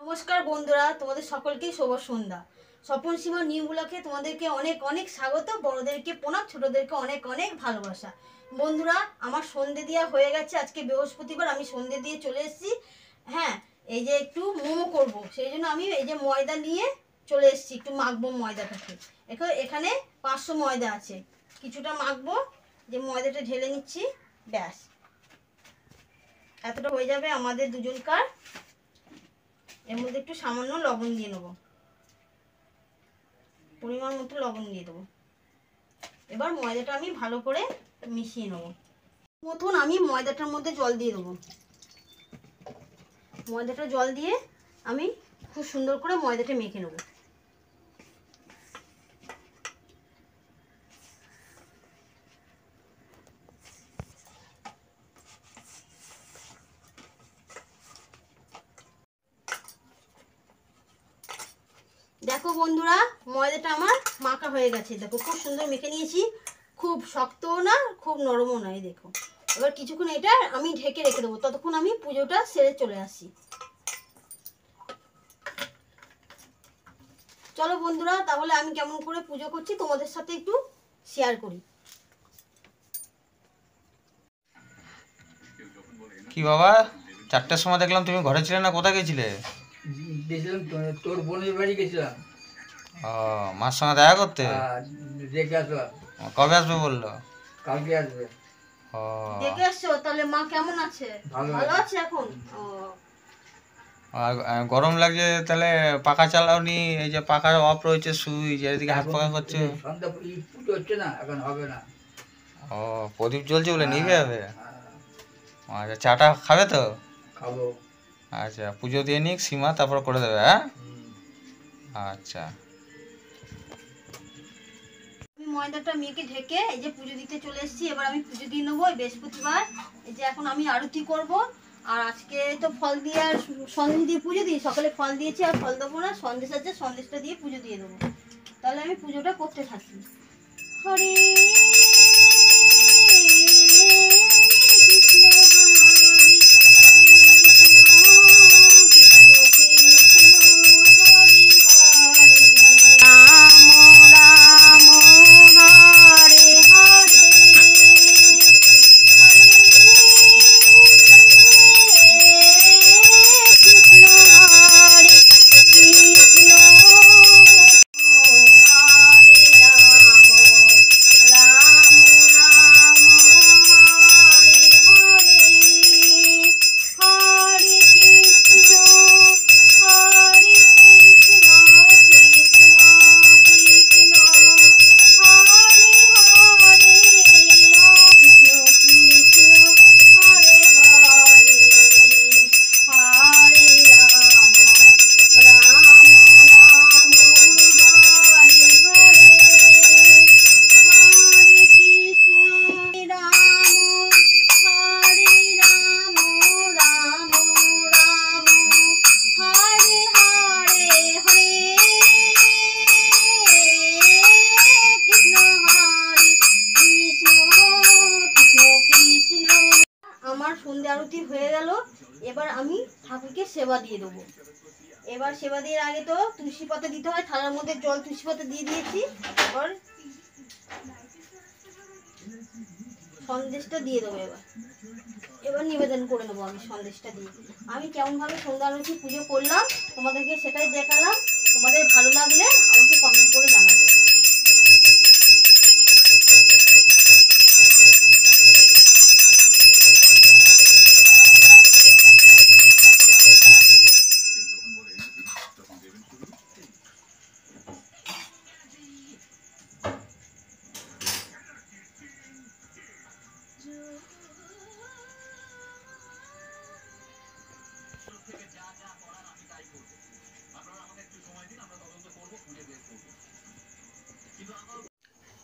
নমস্কার বন্ধুরা, তোমাদের সকলকেই শুভ সন্ধ্যা। স্বপন সীমা নিউ ব্লগে তোমাদেরকে অনেক অনেক স্বাগত। বড়দেরকে প্রণাম, ছোটদেরকে অনেক অনেক ভালোবাসা। বন্ধুরা, আমার সন্ধে দেওয়া হয়ে গেছে। আজকে বৃহস্পতিবার, আমি সন্ধে দিয়ে চলে এসেছি। হ্যাঁ, এই যে একটু মোমো করব, সেই জন্য আমি এই যে ময়দা নিয়ে চলে এসেছি। একটু মাখবো ময়দাটাকে। এখানে 500 ময়দা আছে, কিছুটা মাখবো। যে ময়দাটা ঢেলে নিচ্ছি, ব্যাস এতটা হয়ে যাবে আমাদের দুজনকার। এর মধ্যে একটু সামান্য লবণ দিয়ে নেবো, পরিমাণ মতো লবণ দিয়ে দেবো। এবার ময়দাটা আমি ভালো করে মিশিয়ে নেবো। প্রথম আমি ময়দাটার মধ্যে জল দিয়ে দেবো। ময়দাটা জল দিয়ে আমি খুব সুন্দর করে ময়দাটা মেখে নেবো। দেখো বন্ধুরা, ময়দাটা আমার মাখা হয়ে গেছে। দেখো খুব সুন্দর মেখে নিয়েছি। খুব শক্তও না, খুব নরমও নয়। দেখো এবার কিছুক্ষণ এটা আমি ঢেকে রেখে দেবো, ততক্ষণ আমি পুজোটা সেরে চলে আসি। চলো বন্ধুরা, তাহলে আমি কেমন করে পুজো করছি তোমাদের সাথে একটু শেয়ার করি। কি বাবা, 4টার সময় দেখলাম তুমি ঘরে ছিলে না, কোথায় গেছিলে? গেছিলাম তোর বোনের বাড়ি গেছিলাম। ও, মার সঙ্গে দেখা করতে? দেখে আসলাম। কবে আসবে বললো? কালকে আসবে। ও, দেখে এসছো? তাহলে মা কেমন আছে? ভালো আছে এখন? ও, আর গরম লাগছে তাহলে পাখা চালাওনি? এই যে পাখা অফ রয়েছে সুইচ, এদিকে হাত পাখা করছো। সন্ধ্যা পুজো হচ্ছে না, এখন হবে না। ও, প্রদীপ জ্বলছে বলে নিভে যাবে? হ্যাঁ, আচ্ছা, চাটা খাবে তো? খাবো। আচ্ছা, পুজো দিয়ে নিক সীমা, তারপর করে দেবে। হ্যাঁ, আচ্ছা। আমি ময়দাটা মেখে ঢেকে এই যে পুজো দিতে চলে এসেছি। এবার আমি পুজো দিয়ে নেবো। বৃহস্পতিবার, এই যে এখন আমি আরতি করব। আর আজকে তো ফল দিয়ে আর সন্দেশ দিয়ে পুজো দিই। সকালে ফল দিয়েছি, আর ফল দেবো না। সন্দেশ আছে, সন্দেশটা দিয়ে পুজো দিয়ে দেবো। তাহলে আমি পুজোটা করতে থাকি। হরে কৃষ্ণ, হরে সন্ধ্যা আরতি হয়ে গেল। এবার আমি ঠাকুরকে সেবা দিয়ে দেবো। এবার সেবা দিয়ে আগে তো তুলসী পাতা দিতে হয়। থালার মধ্যে জল তুলসী পাতা দিয়ে দিয়েছি। এবার সন্দেশটা দিয়ে দেবো। এবার এবার নিবেদন করে নেবো আমি সন্দেশটা দিয়ে। আমি কেমনভাবে সন্ধ্যা আরতি পুজো করলাম তোমাদেরকে সেটাই দেখালাম। তোমাদের ভালো লাগলে আমাকে কমেন্ট করে জানাবে।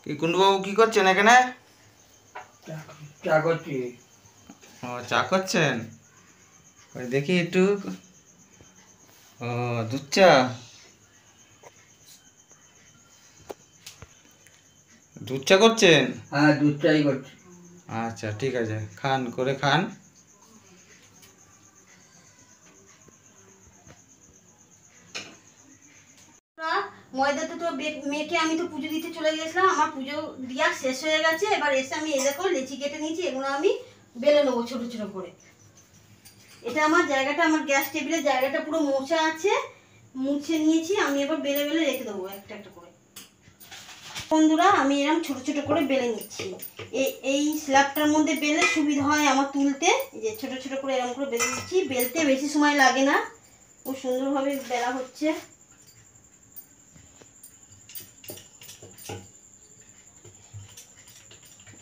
কি কুন্ডুবাবু কি করছেন এখানে? চা করছি। ও, চা করছেন? ওই দেখি একটু। ও, দুধ চা। দুধ চা করছেন? হ্যাঁ, দুধ চাই করছি। আচ্ছা, ঠিক আছে, খান, করে খান। ময়দাতে তো মেখে আমি তো পুজো দিতে চলে গেছিলাম, আমার পুজো দেওয়া শেষ হয়ে গেছে। এবার এসে আমি এই দেখো লেচি কেটে নিয়েছি, এগুলো আমি বেলে নেবো ছোট ছোট করে। এটা আমার জায়গাটা, আমার গ্যাস টেবিলের জায়গাটা পুরো মোছা আছে, মুছে নিয়েছি। আমি এবার বেলে বেলে রেখে দেবো একটা একটা করে। বন্ধুরা আমি এরকম ছোট ছোট করে বেলে নিচ্ছি। এই স্ল্যাবটার মধ্যে বেলে সুবিধা হয় আমার তুলতে। এই যে ছোট ছোট করে এরকম করে বেলে নিচ্ছি, বেলতে বেশি সময় লাগে না, খুব সুন্দরভাবে বেলা হচ্ছে।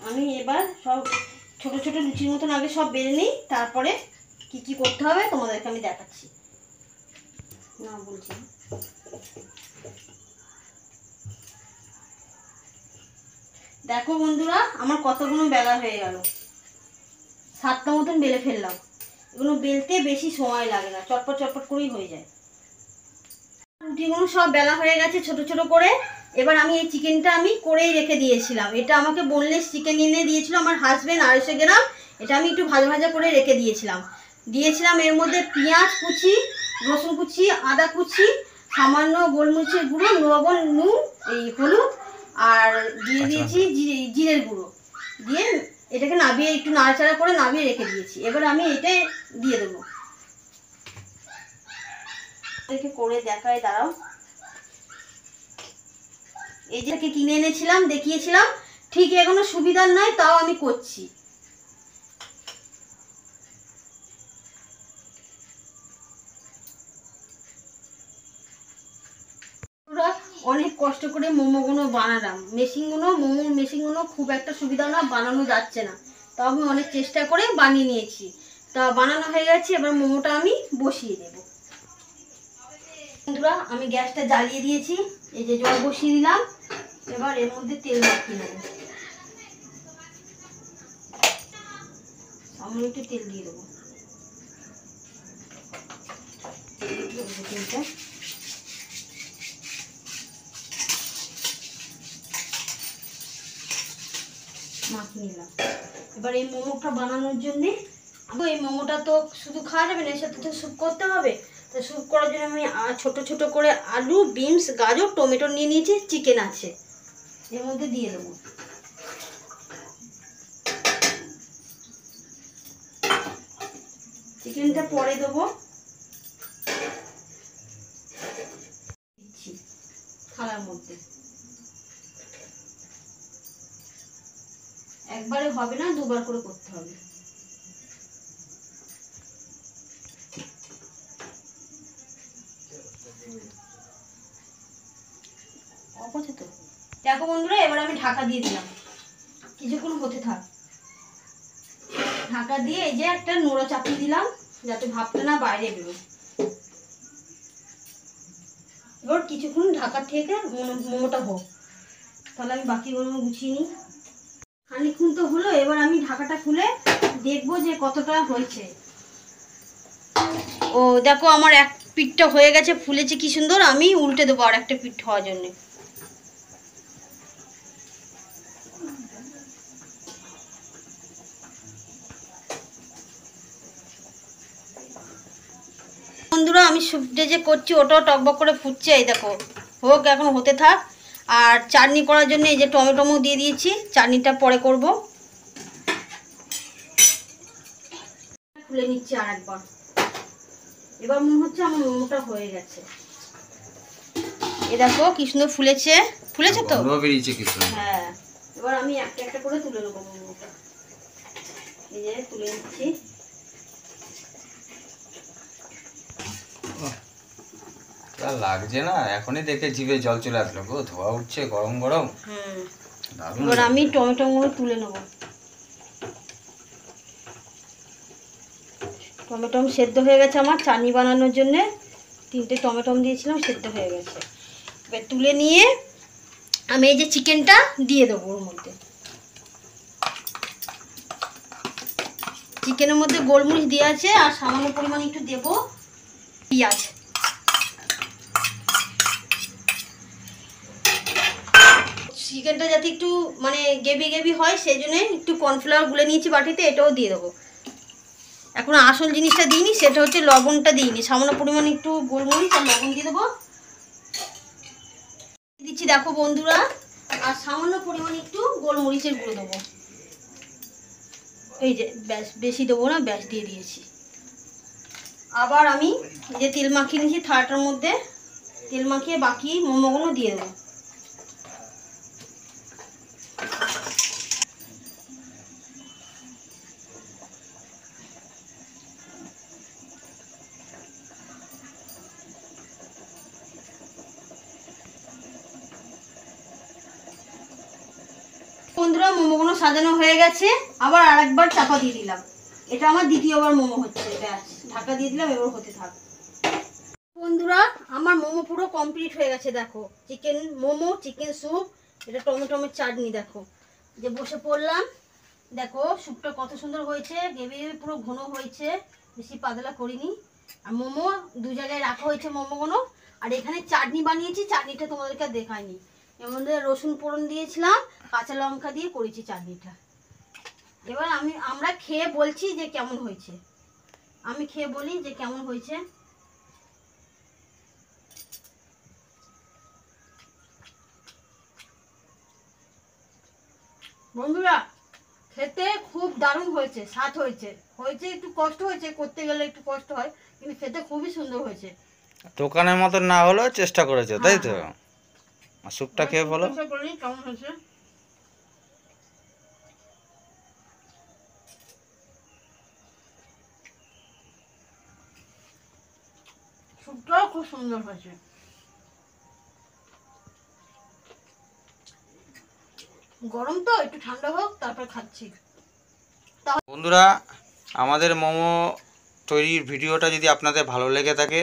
আমি এবার সব ছোট ছোট লুচির মতন আগে সব বেলে নিই, তারপরে কি কি করতে হবে তোমাদেরকে আমি দেখাচ্ছি। না বলছি দেখো বন্ধুরা, আমার কতগুলো বেলা হয়ে গেল, 7টা মতন বেলে ফেললাম। এগুলো বেলতে বেশি সময় লাগে না, চটপট চটপট করেই হয়ে যায়। রুটিগুলো সব বেলা হয়ে গেছে ছোট ছোট করে। এবার আমি এই চিকেনটা আমি করেই রেখে দিয়েছিলাম, এটা আমাকে বোনলেস চিকেন এনে দিয়েছিল আমার হাজবেন্ড 250 গ্রাম। এটা আমি একটু ভাজা ভাজা করে রেখে দিয়েছিলাম। এর মধ্যে পেঁয়াজ কুচি, রসুন কুচি, আদা কুচি, সামান্য গোলমরিচের গুঁড়ো, লবণ, নুন, এই হলুদ, আর দিয়ে দিয়েছি জিরের গুঁড়ো দিয়ে এটাকে নাবিয়ে একটু নাড়াচাড়া করে নাবিয়ে রেখে দিয়েছি। এবার আমি এটা দিয়ে দেবো, করে দেখায়, দাঁড়াও। এই যে কিনে এনেছিলাম, দেখিয়েছিলাম, ঠিক এখনো সুবিধার নয়, তাও আমি করছি। অনেক কষ্ট করে মোমোগুলো বানালাম, মোমোর মেশিনগুলো খুব একটা সুবিধা না, বানানো যাচ্ছে না, তাও আমি অনেক চেষ্টা করে বানিয়ে নিয়েছি। তা বানানো হয়ে গেছে, এবার মোমোটা আমি বসিয়ে দেব। বন্ধুরা আমি গ্যাসটা জ্বালিয়ে দিয়েছি, এই যে জল বসিয়ে দিলাম। এবার এর মধ্যে তেল মাখিয়ে নেব, সামান্য একটু তেল দিয়ে দেবো। তেলটা মাখিয়ে নিলাম। এবার এই মোমোটা বানানোর জন্যে, এই মোমোটা তো শুধু খাওয়া যাবে না, এর সাথে তো স্যুপ করতে হবে। তো স্যুপ করার জন্য আমি ছোট ছোট করে আলু, বিনস, গাজর, টমেটো নিয়ে নিয়েছি, চিকেন আছে, এর মধ্যে দিয়ে দেবো। চিকেনটা পরে দেবো, থালার মধ্যে। একবারে হবে না, দুবার করে করতে হবে। দেখো বন্ধুরা, এবার আমি ঢাকা দিয়ে দিলাম, কিছুক্ষণ হতে থাক। ঢাকা দিয়ে এই যে একটা নোড়া চাপিয়ে দিলাম, যাতে ভাপটা না বাইরে বেরোয়। এবার কিছুক্ষণ ঢাকা থেকে মোমোটা হোক, তাহলে আমি বাকিগুলো গুছিয়ে নিই। খানিকক্ষণ তো হলো, এবার আমি ঢাকাটা খুলে দেখবো যে কতটা হয়েছে। ও দেখো, আমার এক পিঠটা হয়ে গেছে, ফুলেছে কি সুন্দর। আমি উল্টে দেবো আর একটা পিঠ হওয়ার জন্য। বন্ধুরা আমি স্যুপটা যে করছি ওটাও টকবক করে ফুটছে, এই দেখো হোক, এখন হতে থাক। আর চাটনি করার জন্য এই যে টমেটো দিয়ে দিয়েছি, চাটনিটা পরে করব। খুলে নিচ্ছি আর একবার। এবার মনে হচ্ছে আমার মোমোটা হয়ে গেছে। এ দেখো কি সুন্দর ফুলেছে, ফুলেছে তো, হ্যাঁ। এবার আমি একটা একটা করে তুলে নেবো মোমোটা, এই যে তুলে নিচ্ছি। লাগছে না, এখনই দেখে জিভে জল চলে আসলো গো, ধোয়া উঠছে গরম গরম। এবার আমি টমেটো গুলো তুলে নেবো। টমেটো সেদ্ধ হয়ে গেছে আমার, চাটনি বানানোর জন্য 3টে টমেটো দিয়েছিলাম, সেদ্ধ হয়ে গেছে। এবার তুলে নিয়ে আমি এই যে চিকেনটা দিয়ে দেবো ওর মধ্যে। চিকেনের মধ্যে গোলমরিচ দিয়ে আছে, আর সামান্য পরিমাণে একটু দেবো পেঁয়াজ। চিকেনটা যাতে একটু মানে গ্রেভি গ্রেভি হয়, সেই জন্য একটু কর্নফ্লাওয়ার গুলে নিয়েছি বাটিতে, এটাও দিয়ে দেবো। এখন আসল জিনিসটা দিইনি, সেটা হচ্ছে লবণটা দিইনি, সামান্য পরিমাণে একটু গোলমরিচ আর লবণ দিয়ে দেবো। দিচ্ছি দেখো বন্ধুরা, আর সামান্য পরিমাণে একটু গোলমরিচের গুঁড়ো দেবো। এই যে ব্যাস, বেশি দেবো না, ব্যাস দিয়ে দিয়েছি। আবার আমি যে তেল মাখিয়ে নিয়েছি থালাটার মধ্যে তেল মাখিয়ে বাকি মোমোগুলো দিয়ে দেবো। বন্ধুরা মোমোগুলো সাজানো হয়ে গেছে, আবার আরেকবার চাপা দিয়ে দিলাম। এটা আমার দ্বিতীয়বার মোমো হচ্ছে, ব্যাস ঢাকা দিয়ে দিলাম, এবার হতে থাক। বন্ধুরা আমার মোমো পুরো কমপ্লিট হয়ে গেছে। দেখো চিকেন মোমো, চিকেন স্যুপ, এটা টমেটোমের চাটনি। দেখো যে বসে পড়লাম, দেখো স্যুপটা কত সুন্দর হয়েছে, গ্রেভি পুরো ঘন হয়েছে, বেশি পাতলা করিনি। আর মোমো দু জায়গায় রাখা হয়েছে মোমোগুলো। আর এখানে চাটনি বানিয়েছি, চাটনিটা তোমাদেরকে দেখাইনি। এর মধ্যে রসুন ফোড়ন দিয়েছিলাম, কাঁচা লঙ্কা দিয়ে করেছি চাটনিটা। এবার আমরা খেয়ে বলছি যে কেমন হয়েছে। আমি খেয়ে বলি যে কেমন হয়েছে। বন্ধুরা খেতে খুব দারুণ হয়েছে, স্বাদ হয়েছে। হয়েছে একটু কষ্ট হয়েছে, করতে গেলে একটু কষ্ট হয়, কিন্তু খেতে খুবই সুন্দর হয়েছে। দোকানের মতো না হলেও চেষ্টা করেছো, তাই তো? আর স্যুপটা খেয়ে বলো কেমন হয়েছে। স্যুপটাও খুব সুন্দর হয়েছে। গরম তো, একটু ঠান্ডা হোক তারপর খাচ্ছি। বন্ধুরা, আমাদের মোমো তৈরির ভিডিওটা যদি আপনাদের ভালো লেগে থাকে,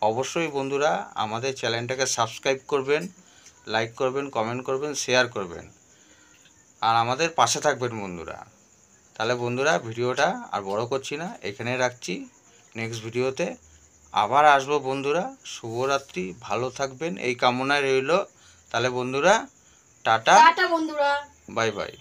অবশ্যই বন্ধুরা আমাদের চ্যানেলটাকে সাবস্ক্রাইব করবেন, লাইক করবেন, কমেন্ট করবেন, শেয়ার করবেন, আর আমাদের পাশে থাকবেন বন্ধুরা। তাহলে বন্ধুরা ভিডিওটা আর বড় করছি না, এখানে রাখছি। নেক্সট ভিডিওতে আবার আসবো বন্ধুরা। শুভরাত্রি, ভালো থাকবেন এই কামনায় রইল। তাহলে বন্ধুরা টাটা, টাটা বন্ধুরা, বাই বাই।